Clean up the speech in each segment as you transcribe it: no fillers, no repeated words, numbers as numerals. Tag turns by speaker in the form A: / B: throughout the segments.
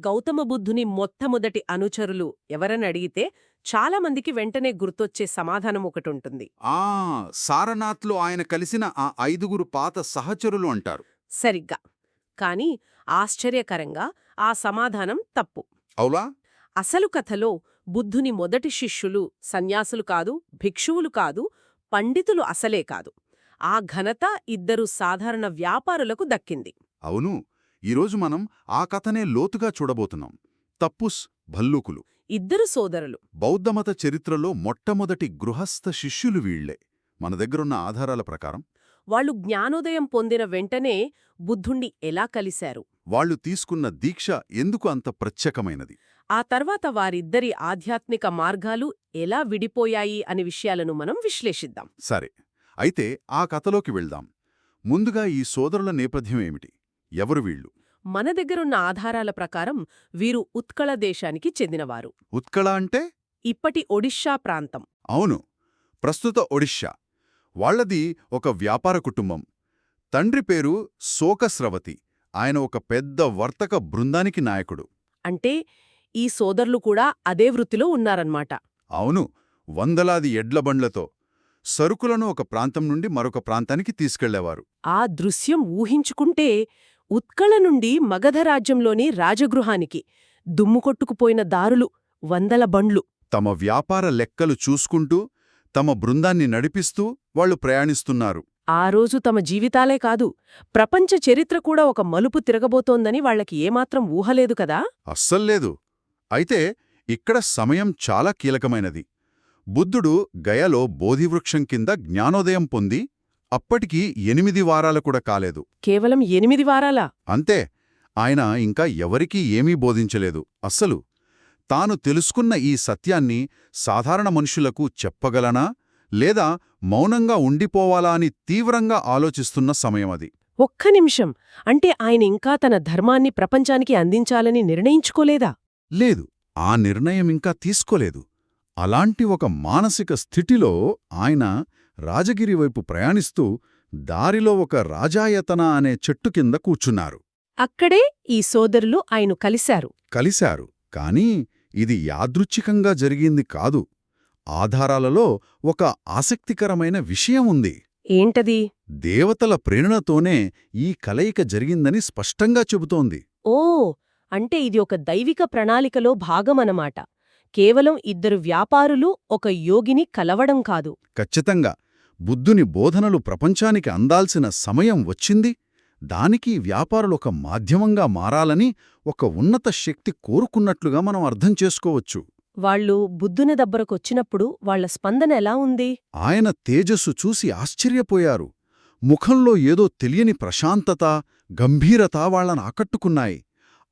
A: గౌతమ బుద్ధుని మొట్టమొదటి అనుచరులు ఎవరని అడిగితే చాలామందికి వెంటనే గుర్తొచ్చే సమాధానం ఒకటుంటుంది.
B: ఆ సారనాథ్లో ఆయన కలిసిన ఆ 5గురు పాత సహచరులు అంటారు.
A: సరిగ్గా. కాని ఆశ్చర్యకరంగా ఆ సమాధానం తప్పు.
B: అవులా?
A: అసలు కథలో బుద్ధుని మొదటి శిష్యులు సన్యాసులు కాదు, భిక్షువులు కాదు, పండితులు అసలే కాదు. ఆ ఘనత ఇద్దరు సాధారణ వ్యాపారులకు దక్కింది.
B: అవును, ఈరోజు మనం ఆ కథనే లోతుగా చూడబోతున్నాం. తప్పుస్ భల్లూకులు.
A: ఇద్దరు సోదరులు.
B: బౌద్ధమత చరిత్రలో మొట్టమొదటి గృహస్థ శిష్యులు వీళ్లే. మన దగ్గరున్న ఆధారాల ప్రకారం
A: వాళ్ళు జ్ఞానోదయం పొందిన వెంటనే బుద్ధుణ్ణి ఎలా కలిశారు?
B: వాళ్ళు తీసుకున్న దీక్ష ఎందుకు అంత ప్రత్యేకమైనది?
A: ఆ తర్వాత వారిద్దరి ఆధ్యాత్మిక మార్గాలు ఎలా విడిపోయాయి అనే విషయాలను మనం విశ్లేషిద్దాం.
B: సరే, అయితే ఆ కథలోకి వెళ్దాం. ముందుగా ఈ సోదరుల నేపథ్యం ఏమిటి? ఎవరు వీళ్ళు?
A: మన దగ్గరున్న ఆధారాల ప్రకారం వీరు ఉత్కళ దేశానికి చెందినవారు.
B: ఉత్కళ అంటే?
A: ఇప్పటి ఒడిషా ప్రాంతం.
B: అవును, ప్రస్తుత ఒడిషా. వాళ్లది ఒక వ్యాపార కుటుంబం. తండ్రి పేరు శోకస్రవతి. ఆయన ఒక పెద్ద వర్తక బృందానికి నాయకుడు.
A: అంటే ఈ సోదరులు కూడా అదే వృత్తిలో ఉన్నారన్నమాట.
B: అవును, వందలాది ఎడ్లబండ్లతో సరుకులను ఒక ప్రాంతం నుండి మరొక ప్రాంతానికి తీసుకెళ్లేవారు.
A: ఆ దృశ్యం ఊహించుకుంటే ఉత్కళ నుండి మగధ రాజ్యంలోని రాజగృహానికి దుమ్ముకొట్టుకుపోయిన దారులు, వందల బండ్లు.
B: తమ వ్యాపార లెక్కలు చూసుకుంటూ తమ బృందాన్ని నడిపిస్తూ వాళ్లు ప్రయాణిస్తున్నారు.
A: ఆ రోజు తమ జీవితాలే కాదు, ప్రపంచ చరిత్ర కూడా ఒక మలుపు తిరగబోతోందని వాళ్లకి ఏమాత్రం ఊహలేదు కదా.
B: అస్సల్లేదు. అయితే ఇక్కడ సమయం చాలా కీలకమైనది. బుద్ధుడు గయలో బోధివృక్షం కింద జ్ఞానోదయం పొంది అప్పటికి 8 వారాలు కూడా కాలేదు.
A: కేవలం 8 వారాలా?
B: అంతే. ఆయన ఇంకా ఎవరికీ ఏమీ బోధించలేదు అస్సలు. తాను తెలుసుకున్న ఈ సత్యాన్ని సాధారణ మనుషులకు చెప్పగలనా లేదా మౌనంగా ఉండిపోవాలా అని తీవ్రంగా ఆలోచిస్తున్న సమయమది.
A: ఒక్క నిమిషం. అంటే ఆయన ఇంకా తన ధర్మాన్ని ప్రపంచానికి అందించాలని నిర్ణయించుకోలేదా?
B: లేదు, ఆ నిర్ణయం ఇంకా తీసుకోలేదు. అలాంటి ఒక మానసిక స్థితిలో ఆయన రాజగిరి వైపు ప్రయాణిస్తూ దారిలో ఒక రాజాయతన అనే చెట్టు కింద కూర్చున్నారు.
A: అక్కడే ఈ సోదరులు ఆయన
B: కలిశారు. కానీ ఇది యాదృచ్ఛికంగా జరిగింది కాదు. ఆధారాలలో ఒక ఆసక్తికరమైన విషయం ఉంది.
A: ఏంటది?
B: దేవతల ప్రేరణతోనే ఈ కలయిక జరిగిందని స్పష్టంగా చెబుతోంది.
A: ఓ, అంటే ఇది ఒక దైవిక ప్రణాళికలో భాగమనమాట. కేవలం ఇద్దరు వ్యాపారులు ఒక యోగిని కలవడం కాదు.
B: ఖచ్చితంగా. బుద్ధుని బోధనలు ప్రపంచానికి అందాల్సిన సమయం వచ్చింది. దానికి వ్యాపారులొక మాధ్యమంగా మారాలని ఒక ఉన్నత శక్తి కోరుకున్నట్లుగా మనం అర్థం చేసుకోవచ్చు.
A: వాళ్ళు బుద్ధుని దగ్గరకొచ్చినప్పుడు వాళ్ల స్పందన ఎలా ఉంది?
B: ఆయన తేజస్సు చూసి ఆశ్చర్యపోయారు. ముఖంలో ఏదో తెలియని ప్రశాంతత, గంభీరత వాళ్లను ఆకట్టుకున్నాయి.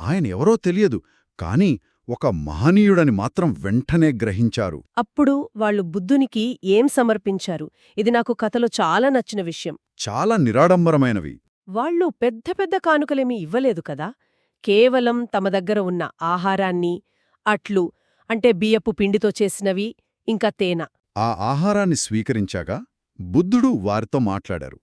B: ఆయన ఎవరో తెలియదు, కాని ఒక మహనీయుడని మాత్రం వెంటనే గ్రహించారు.
A: అప్పుడు వాళ్ళు బుద్ధునికి ఏం సమర్పించారు? ఇది నాకు కథలో చాలా నచ్చిన విషయం.
B: చాలా నిరాడంబరమైనవి.
A: వాళ్ళు పెద్ద పెద్ద కానుకలేమీ ఇవ్వలేదు కదా. కేవలం తమ దగ్గర ఉన్న ఆహారాన్ని, అట్లు అంటే బియ్యపు పిండితో చేసినవి, ఇంకా తేనె.
B: ఆ ఆహారాన్ని స్వీకరించాక బుద్ధుడు వారితో మాట్లాడారు.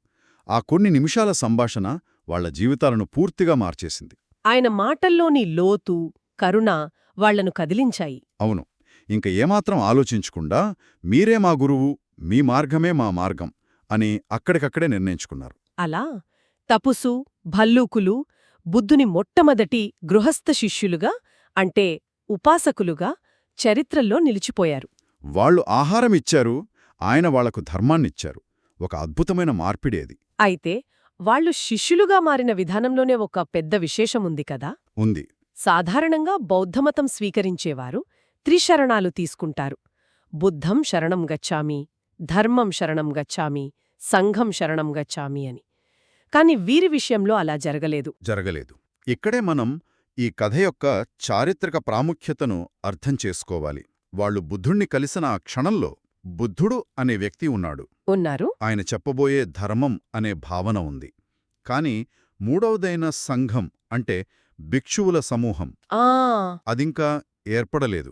B: ఆ కొన్ని నిమిషాల సంభాషణ వాళ్ల జీవితాలను పూర్తిగా మార్చేసింది.
A: ఆయన మాటల్లోని లోతు, కరుణ వాళ్లను కదిలించాయి.
B: అవును, ఇంక ఏమాత్రం ఆలోచించకుండా మీరే మా గురువు, మీ మార్గమే మా మార్గం అని అక్కడికక్కడే నిర్ణయించుకున్నారు.
A: అలా తపుసు, భల్లూకులు బుద్ధుని మొట్టమొదటి గృహస్థ శిష్యులుగా, అంటే ఉపాసకులుగా చరిత్రల్లో నిలిచిపోయారు.
B: వాళ్లు ఆహారమిచ్చారు, ఆయన వాళ్లకు ధర్మాన్నిచ్చారు. ఒక అద్భుతమైన మార్పిడేది.
A: అయితే వాళ్ళు శిష్యులుగా మారిన విధానంలోనే ఒక పెద్ద విశేషముంది కదా.
B: ఉంది.
A: సాధారణంగా బౌద్ధమతం స్వీకరించేవారు త్రిశరణాలు తీసుకుంటారు. బుద్ధం శరణం గచ్చామి, ధర్మం శరణం గచ్చామి, సంఘం శరణం గచ్చామి అని. కాని వీరి విషయంలో అలా
B: జరగలేదు. ఇక్కడే మనం ఈ కథ యొక్క చారిత్రక ప్రాముఖ్యతను అర్థం చేసుకోవాలి. వాళ్లు బుద్ధుణ్ణి కలిసిన ఆ క్షణంలో బుద్ధుడు అనే వ్యక్తి ఉన్నారు. ఆయన చెప్పబోయే ధర్మం అనే భావన ఉంది. కాని మూడవదైన సంఘం అంటే భిక్షువుల సమూహం అదింకా
A: ఏర్పడలేదు.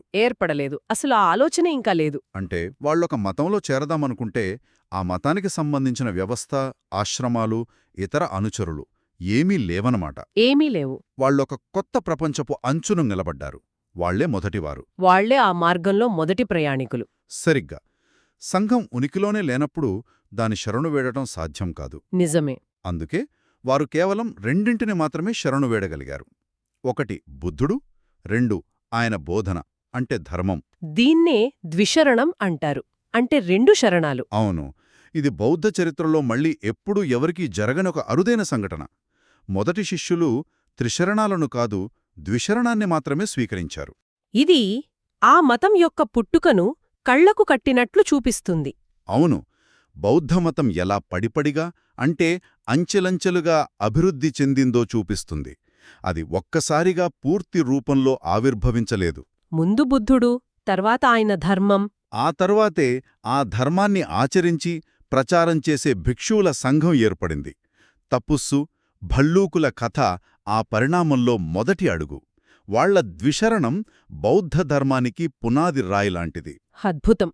A: అసలు ఆ ఆలోచనే ఇంకా లేదు.
B: అంటే వాళ్ళొక మతంలో చేరదామనుకుంటే ఆ మతానికి సంబంధించిన వ్యవస్థ, ఆశ్రమాలు, ఇతర అనుచరులు ఏమీ లేవనమాట.
A: ఏమీ లేవు.
B: వాళ్ళొక కొత్త ప్రపంచపు అంచును నిలబడ్డారు. వాళ్లే మొదటివారు.
A: వాళ్లే ఆ మార్గంలో మొదటి ప్రయాణికులు.
B: సరిగ్గా. సంఘం ఉనికిలోనే లేనప్పుడు దాని శరణు వేడటం సాధ్యం కాదు.
A: నిజమే.
B: అందుకే వారు కేవలం రెండింటిని మాత్రమే శరణు వేడగలిగారు. ఒకటి బుద్ధుడు, 2 ఆయన బోధన అంటే ధర్మం.
A: దీన్నే ద్విశరణం అంటారు. అంటే 2 శరణాలు.
B: అవును, ఇది బౌద్ధ చరిత్రలో మళ్ళీ ఎప్పుడూ ఎవరికీ జరగనొక అరుదైన సంఘటన. మొదటి శిష్యులు త్రిశరణాలను కాదు, ద్విశరణాన్ని మాత్రమే స్వీకరించారు.
A: ఇది ఆ మతం యొక్క పుట్టుకను కళ్లకు కట్టినట్లు చూపిస్తుంది.
B: అవును, బౌద్ధమతం ఎలా పడిపడిగా అంటే అంచెలంచెలుగా అభివృద్ధి చెందిందో చూపిస్తుంది. అది ఒక్కసారిగా పూర్తి రూపంలో ఆవిర్భవించలేదు.
A: ముందు బుద్ధుడు, తర్వాత ఆయన ధర్మం.
B: ఆ తర్వాతే ఆ ధర్మాన్ని ఆచరించి ప్రచారం చేసే భిక్షువుల సంఘం ఏర్పడింది. తపుస్సు, భల్లూకుల కథ ఆ పరిణామంలో మొదటి అడుగు. వాళ్ల ద్విశరణం బౌద్ధ ధర్మానికి పునాది రాయిలాంటిది.
A: అద్భుతం.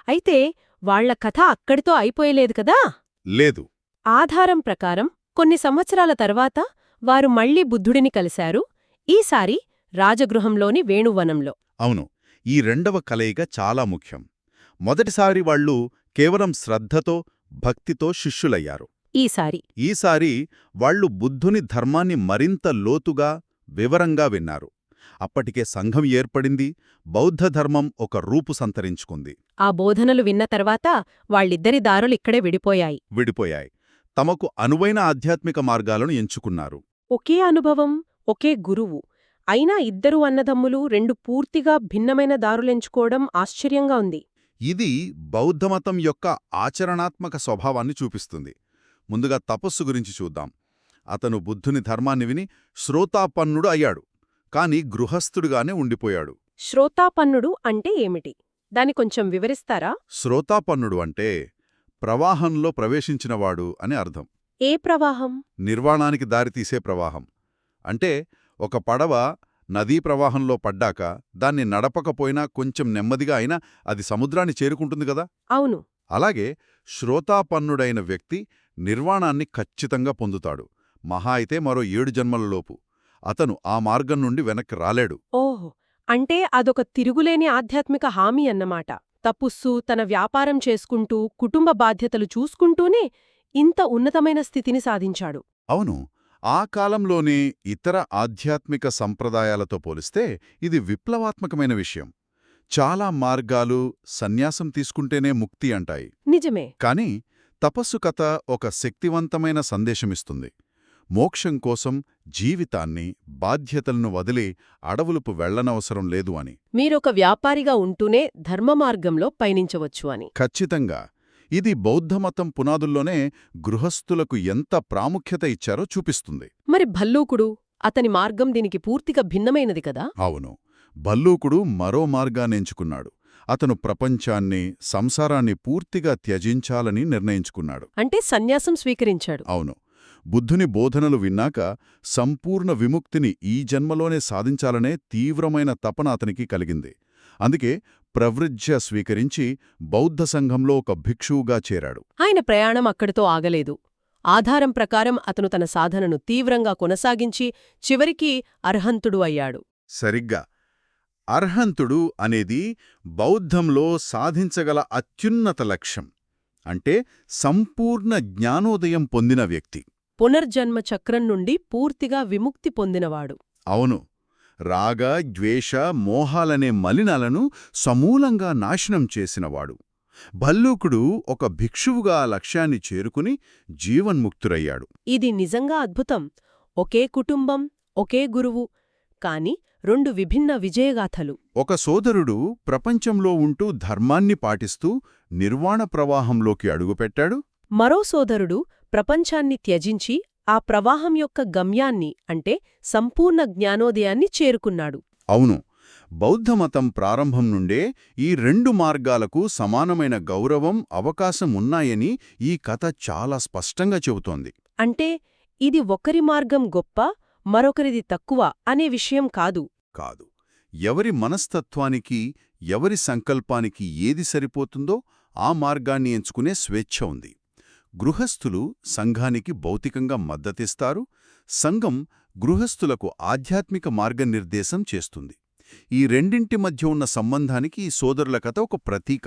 A: అయితే వాళ్ల కథ అక్కడితో అయిపోయలేదు కదా?
B: లేదు.
A: ఆధారం ప్రకారం కొన్ని సంవత్సరాల తర్వాత వారు మళ్లీ బుద్ధుడిని కలిశారు. ఈసారి రాజగృహంలోని వేణువనంలో.
B: అవును, ఈ రెండవ కలయిక చాలా ముఖ్యం. మొదటిసారి వాళ్లు కేవలం శ్రద్ధతో, భక్తితో శిష్యులయ్యారు. ఈసారి వాళ్లు బుద్ధుని ధర్మాన్ని మరింత లోతుగా, వివరంగా విన్నారు. అప్పటికే సంఘం ఏర్పడింది, బౌద్ధ ధర్మం ఒక రూపు సంతరించుకుంది.
A: ఆ బోధనలు విన్న తర్వాత వాళ్ళిద్దరి దారులిక్కడే
B: విడిపోయాయి. తమకు అనువైన ఆధ్యాత్మిక మార్గాలను ఎంచుకున్నారు.
A: ఒకే అనుభవం, ఒకే గురువు. అయినా ఇద్దరు అన్నదమ్ములు 2 పూర్తిగా భిన్నమైన దారులెంచుకోవడం ఆశ్చర్యంగా ఉంది.
B: ఇది బౌద్ధమతం యొక్క ఆచరణాత్మక స్వభావాన్ని చూపిస్తుంది. ముందుగా తపస్సు గురించి చూద్దాం. అతను బుద్ధుని ధర్మాన్ని విని శ్రోతాపన్నుడు అయ్యాడు, కాని గృహస్థుడుగానే ఉండిపోయాడు.
A: శ్రోతాపన్నుడు అంటే ఏమిటి? దాని కొంచెం వివరిస్తారా?
B: శ్రోతాపన్నుడు అంటే ప్రవాహంలో ప్రవేశించినవాడు అని అర్థం.
A: ఏ ప్రవాహం?
B: నిర్వాణానికి దారితీసే ప్రవాహం. అంటే ఒక పడవ నదీ ప్రవాహంలో పడ్డాక దాన్ని నడపకపోయినా కొంచెం నెమ్మదిగా అయినా అది సముద్రాన్ని చేరుకుంటుంది గదా.
A: అవును.
B: అలాగే శ్రోతాపన్నుడైన వ్యక్తి నిర్వాణాన్ని ఖచ్చితంగా పొందుతాడు. మహా అయితే మరో 7 జన్మలలోపు. అతను ఆ మార్గం నుండి వెనక్కి రాలేడు.
A: ఓహ్, అంటే అదొక తిరుగులేని ఆధ్యాత్మిక హామీ అన్నమాట. తపుస్సు, తన వ్యాపారం చేసుకుంటూ, కుటుంబ బాధ్యతలు చూసుకుంటూనే ఇంత ఉన్నతమైన స్థితిని సాధించాడు.
B: అవును, ఆ కాలంలోనే ఇతర ఆధ్యాత్మిక సంప్రదాయాలతో పోలిస్తే ఇది విప్లవాత్మకమైన విషయం. చాలా మార్గాలు సన్యాసం తీసుకుంటేనే ముక్తి అంటాయి.
A: నిజమే.
B: కాని తపస్సు కథ ఒక శక్తివంతమైన సందేశమిస్తుంది. మోక్షం కోసం జీవితాన్ని, బాధ్యతలను వదిలి అడవులుపు వెళ్లనవసరం లేదు అని.
A: మీరొక వ్యాపారిగా ఉంటూనే ధర్మమార్గంలో పయనించవచ్చు అని.
B: ఖచ్చితంగా. ఇది బౌద్ధమతం పునాదుల్లోనే గృహస్థులకు ఎంత ప్రాముఖ్యత ఇచ్చారో చూపిస్తుంది.
A: మరి భల్లూకుడు, అతని మార్గం దీనికి పూర్తిగా భిన్నమైనది కదా?
B: అవును, భల్లూకుడు మరో మార్గాన్నెంచుకున్నాడు. అతను ప్రపంచాన్ని, సంసారాన్ని పూర్తిగా త్యజించాలని నిర్ణయించుకున్నాడు.
A: అంటే సన్యాసం స్వీకరించాడు.
B: అవును, బుద్ధుని బోధనలు విన్నాక సంపూర్ణ విముక్తిని ఈ జన్మలోనే సాధించాలనే తీవ్రమైన తపన అతనికి కలిగింది. అందుకే ప్రవృజ్య స్వీకరించి బౌద్ధ సంఘంలో ఒక భిక్షువుగా చేరాడు.
A: ఆయన ప్రయాణం అక్కడితో ఆగలేదు. ఆధారం ప్రకారం అతను తన సాధనను తీవ్రంగా కొనసాగించి చివరికి అర్హంతుడు అయ్యాడు.
B: సరిగ్గా. అర్హంతుడు అనేది బౌద్ధంలో సాధించగల అత్యున్నత లక్ష్యం. అంటే సంపూర్ణ జ్ఞానోదయం పొందిన వ్యక్తి.
A: పునర్జన్మ చక్రం నుండి పూర్తిగా విముక్తి పొందినవాడు.
B: అవును, రాగ, ద్వేష, మోహాలనే మలినాలను సమూలంగా నాశనం చేసినవాడు. భల్లూకుడు ఒక భిక్షువుగా ఆ లక్ష్యాన్ని చేరుకుని జీవన్ముక్తురయ్యాడు.
A: ఇది నిజంగా అద్భుతం. ఒకే కుటుంబం, ఒకే గురువు, కాని 2 విభిన్న విజయగాథలు.
B: ఒక సోదరుడు ప్రపంచంలో ఉంటూ ధర్మాన్ని పాటిస్తూ నిర్వాణ ప్రవాహంలోకి అడుగుపెట్టాడు.
A: మరో సోదరుడు ప్రపంచాన్ని త్యజించి ఆ ప్రవాహం యొక్క గమ్యాన్ని అంటే సంపూర్ణ జ్ఞానోదయాన్ని చేరుకున్నాడు.
B: అవును, బౌద్ధమతం ప్రారంభం నుండే ఈ 2 మార్గాలకు సమానమైన గౌరవం, అవకాశం ఉన్నాయని ఈ కథ చాలా స్పష్టంగా చెబుతోంది.
A: అంటే ఇది ఒకరి మార్గం గొప్ప, మరొకరిది తక్కువ అనే విషయం కాదు.
B: ఎవరి మనస్తత్వానికి, ఎవరి సంకల్పానికి ఏది సరిపోతుందో ఆ మార్గాన్ని ఎంచుకునే స్వేచ్ఛ ఉంది. గృహస్థులు సంఘానికి భౌతికంగా మద్దతిస్తారు, సంఘం గృహస్థులకు ఆధ్యాత్మిక మార్గనిర్దేశం చేస్తుంది. ఈ రెండింటి మధ్య ఉన్న సంబంధానికి ఈ సోదరుల కథ ఒక ప్రతీక.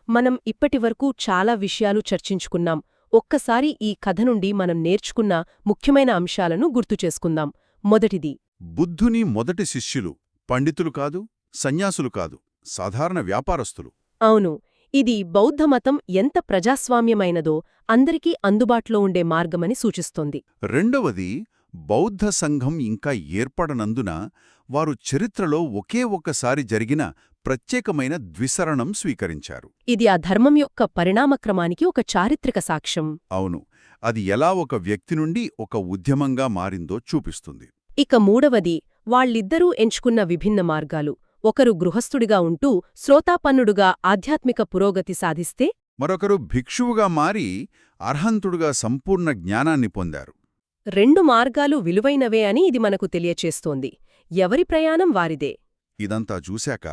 A: మనం ఇప్పటివరకు చాలా విషయాలు చర్చించుకున్నాం. ఒక్కసారి ఈ కథ నుండి మనం నేర్చుకున్న ముఖ్యమైన అంశాలను గుర్తుచేసుకుందాం. మొదటిది,
B: బుద్ధుని మొదటి శిష్యులు పండితులు కాదు, సన్యాసులు కాదు, సాధారణ వ్యాపారస్తులు.
A: అవును, ఇది బౌద్ధమతం ఎంత ప్రజాస్వామ్యమైనదో అందరికీ అందుబాటులో ఉండే మార్గమని సూచిస్తోంది.
B: రెండవది, బౌద్ధ సంఘం ఇంకా ఏర్పడనందున వారు చరిత్రలో ఒకే ఒక్కసారి జరిగిన ప్రత్యేకమైన ద్విసరణం స్వీకరించారు.
A: ఇది ఆ ధర్మం యొక్క పరిణామక్రమానికి ఒక చారిత్రక సాక్ష్యం.
B: అవును, అది ఎలా ఒక వ్యక్తి నుండి ఒక ఉద్యమంగా మారిందో చూపిస్తుంది.
A: ఇక మూడవది, వాళ్ళిద్దరూ ఎంచుకున్న విభిన్న మార్గాలు. ఒకరు గృహస్థుడిగా ఉంటూ శ్రోతాపన్నుడుగా ఆధ్యాత్మిక పురోగతి సాధిస్తే,
B: మరొకరు భిక్షువుగా మారి అర్హంతుడుగా సంపూర్ణ జ్ఞానాన్ని పొందారు.
A: రెండు మార్గాలు విలువైనవే అని ఇది మనకు తెలియచేస్తోంది. ఎవరి ప్రయాణం వారిదే.
B: ఇదంతా చూశాక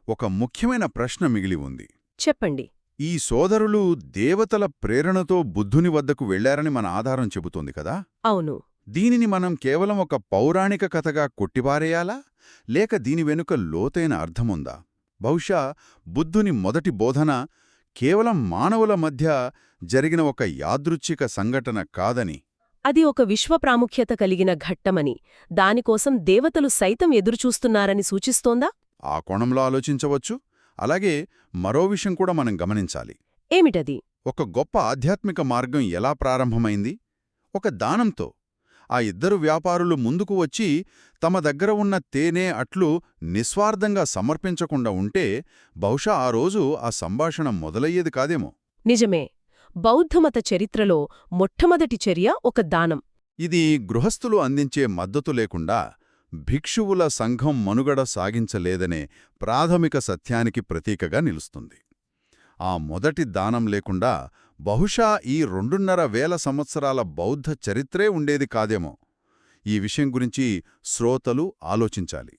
B: ఒక ముఖ్యమైన ప్రశ్న మిగిలి ఉంది.
A: చెప్పండి.
B: ఈ సోదరులు దేవతల ప్రేరణతో బుద్ధుని వద్దకు వెళ్లారని మన ఆధారం చెబుతోంది కదా.
A: అవును.
B: దీనిని మనం కేవలం ఒక పౌరాణిక కథగా కొట్టిపారేయాలా, లేక దీని వెనుక లోతైన అర్థముందా? బహుశా బుద్ధుని మొదటి బోధన కేవలం మానవుల మధ్య జరిగిన ఒక యాదృచ్ఛిక సంఘటన కాదని,
A: అది ఒక విశ్వ ప్రాముఖ్యత కలిగిన ఘట్టమని, దానికోసం దేవతలు సైతం ఎదురుచూస్తున్నారని సూచిస్తోందా?
B: ఆ కోణంలో ఆలోచించవచ్చు. అలాగే మరో విషయం కూడా మనం గమనించాలి.
A: ఏమిటది?
B: ఒక గొప్ప ఆధ్యాత్మిక మార్గం ఎలా ప్రారంభమైంది? ఒక దానంతో. ఆ ఇద్దరు వ్యాపారులు ముందుకు వచ్చి తమ దగ్గర ఉన్న తేనె అట్లు నిస్వార్థంగా సమర్పించకుండా ఉంటే బహుశా ఆ రోజు ఆ సంభాషణ మొదలయ్యేది కాదేమో.
A: నిజమే. బౌద్ధమత చరిత్రలో మొట్టమొదటి చర్య ఒక దానం.
B: ఇది గృహస్థులు అందించే మద్దతు లేకుండా భిక్షువుల సంఘం మనుగడ సాగించలేదనే ప్రాథమిక సత్యానికి ప్రతీకగా నిలుస్తుంది. ఆ మొదటి దానం లేకుండా బహుశా ఈ 2.5 సంవత్సరాల బౌద్ధ చరిత్రే ఉండేది కాదేమో. ఈ విషయం గురించి శ్రోతలు ఆలోచించాలి.